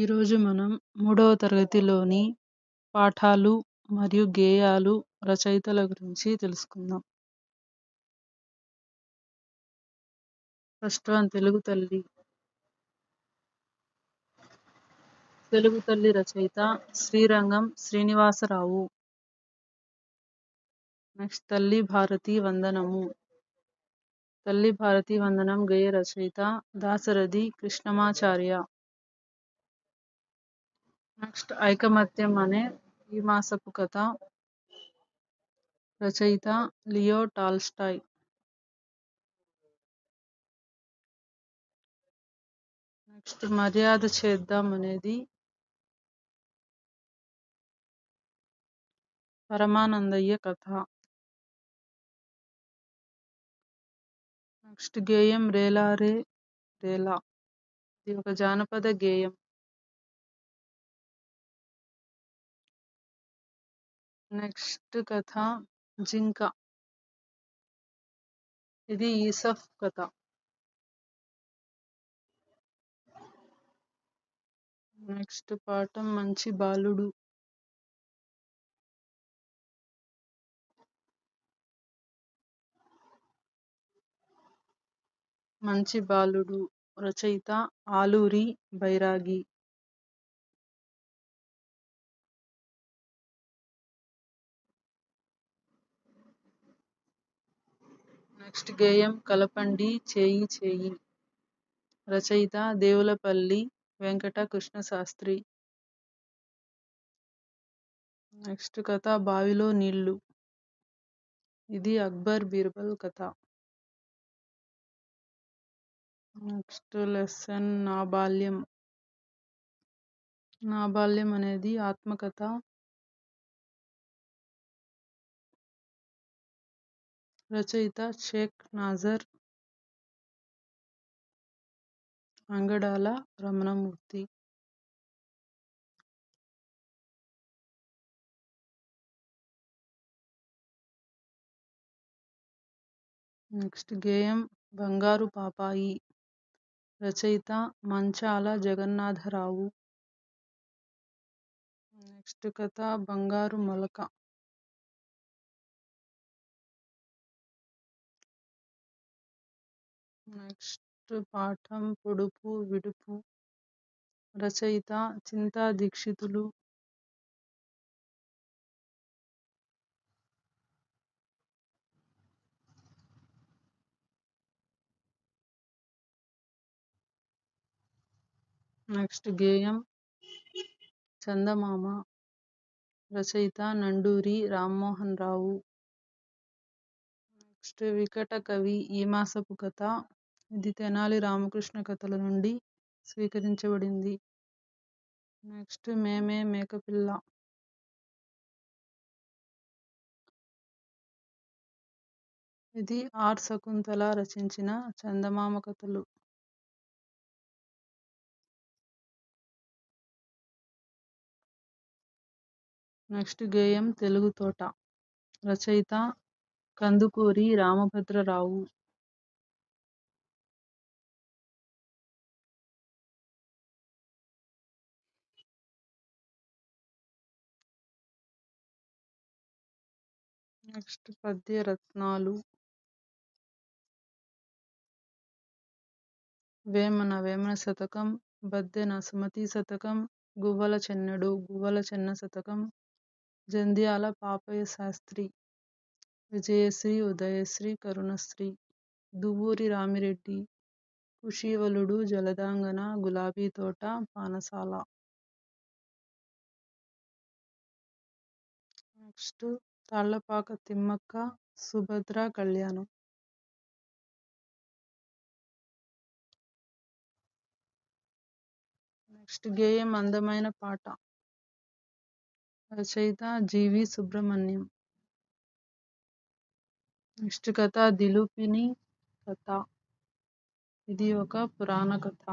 ఈరోజు మనం మూడవ తరగతిలోని పాఠాలు మరియు గేయాలు రచయితల గురించి తెలుసుకుందాం. ఫస్ట్ వన్ తెలుగు తల్లి. తెలుగు తల్లి రచయిత శ్రీరంగం శ్రీనివాసరావు. నెక్స్ట్ తల్లి భారతి వందనము. తల్లి భారతి వందనం గేయ రచయిత దాశరథి కృష్ణమాచార్య. నెక్స్ట్ ఐకమత్యం అనే ఈ మాసపు కథ రచయిత లియో టాల్స్టాయ్. నెక్స్ట్ మర్యాద చేద్దాం అనేది పరమానందయ్య కథ. నెక్స్ట్ గేయం రేలా రే రేలా, ఇది ఒక జానపద గేయం. నెక్స్ట్ కథ జింక, ఇది ఈసఫ్ కథ. నెక్స్ట్ పాఠం మంచి బాలుడు. మంచి బాలుడు రచయిత ఆలూరి బైరాగి. నెక్స్ట్ గేయం కలపండి చేయి చేయి, రచయిత దేవులపల్లి వెంకట కృష్ణశాస్త్రి. నెక్స్ట్ కథ బావిలో నీళ్లు, ఇది అక్బర్ బీర్బల్ కథ. నెక్స్ట్ లెసన్ నా బాల్యం. నా బాల్యం అనేది ఆత్మకథ. రచయిత షేక్ నాజర్ అంగడాల రమణమూర్తి. నెక్స్ట్ గేయం బంగారు పాపాయి, రచయిత మంచాల జగన్నాథరావు. నెక్స్ట్ కథ బంగారు మొలక. నెక్స్ట్ పాఠం పొడుపు విడుపు, రచయిత చింతా దీక్షితులు. నెక్స్ట్ గేయం చందమామ, రచయిత నండూరి రామ్మోహన్ రావు. నెక్స్ట్ వికట కవి ఈ మాసపు కథ, ఇది తెనాలి రామకృష్ణ కథల నుండి స్వీకరించబడింది. నెక్స్ట్ మేమే మేకపిల్ల, ఇది ఆర్ శకుంతల రచించిన చందమామ కథలు. నెక్స్ట్ గేయం తెలుగు తోట, రచయిత కందుకూరి రామభద్రరావు. నెక్స్ట్ పద్య రత్నాలు. వేమన వేమన శతకం, బద్దెన సుమతి శతకం, గువ్వల చెన్నెడు గువ్వల చెన్న శతకం, జంధ్యాల పాపయ్య శాస్త్రి, విజయశ్రీ ఉదయశ్రీ కరుణశ్రీ, దువ్వూరి రామిరెడ్డి, కుషీవలుడు జలదాంగన గులాబీ తోట పానసాల. నెక్స్ట్ తాళ్లపాక తిమ్మక్క సుభద్ర కళ్యాణం. నెక్స్ట్ గేయం అందమైన పాట, రచయిత జీవి సుబ్రహ్మణ్యం. నెక్స్ట్ కథ దిలుపిని కథ, ఇది ఒక పురాణ కథ.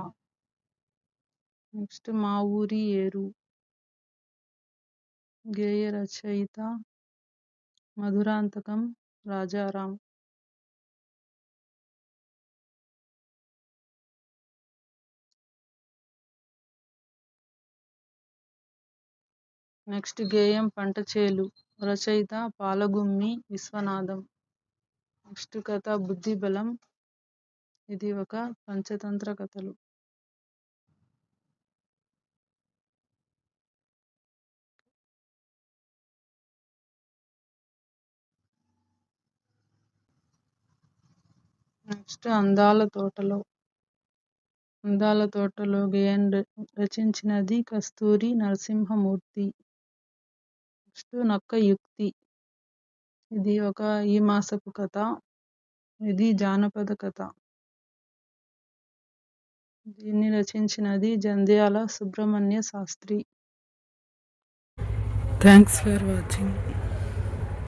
నెక్స్ట్ మా ఊరి ఏరు, గేయ రచయిత మధురాంతకం రాజారాం. నెక్స్ట్ గేయం పంటచేలు. రచయిత పాలగుమ్మి విశ్వనాథం. నెక్స్ట్ కథ బుద్ధిబలం. ఇది ఒక పంచతంత్ర కథలు. నెక్స్ట్ అందాల తోటలో. అందాల తోటలో గేయం రచించినది కస్తూరి నరసింహమూర్తి. నెక్స్ట్ నక్క యుక్తి. ఇది ఒక ఈ మాసపు కథ. ఇది జానపద కథ. దీన్ని రచించినది Jandhyala Subrahmanya Sastry. Thanks for watching.